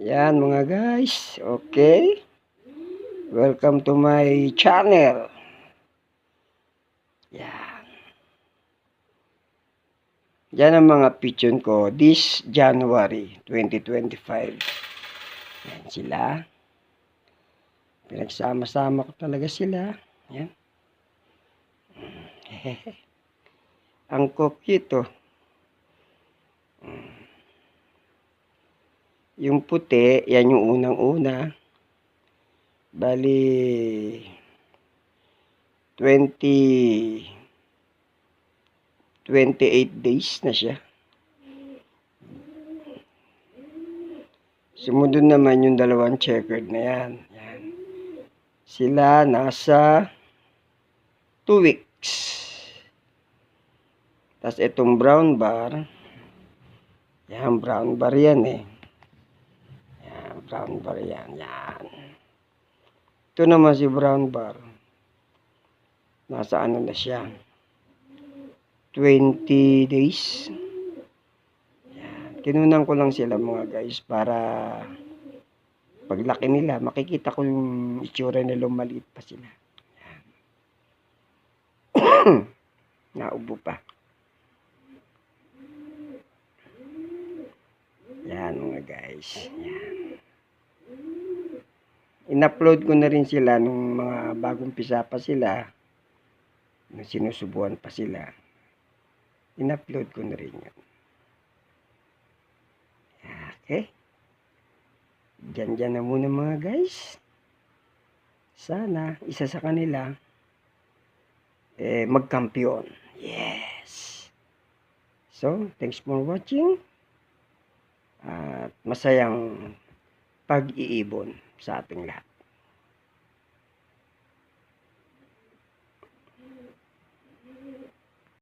Yan mga guys, okay? Welcome to my channel. Yan. Yan ang mga pigeon ko this January 2025. Yan sila. Pinagsama-sama ko talaga sila. Yan. Ang cute oh. Yung puti, yan yung unang-una. Bali 28 days na siya. Sumunod naman yung dalawang checkered na yan. Yan. Sila nasa 2 weeks. Tapos itong brown bar, yan, brown bar yan eh. Yan, brown bar yan. Yan. Ito naman si brown bar. Nasa ano na siya? 20 days. Yan. Kinunan ko lang sila mga guys para paglaki nila, makikita ko yung itsura nila, maliit pa sila. Yan. Naubo pa. Yan mga guys. Yan. In-upload ko na rin sila nung mga bagong pisa pa sila. Nung sinusubuan pa sila. In-upload ko na rin yun. Okay. Diyan na muna mga guys. Sana isa sa kanila magkampiyon. Yes. So, thanks for watching. At masayang pag-iibon sa ating lahat.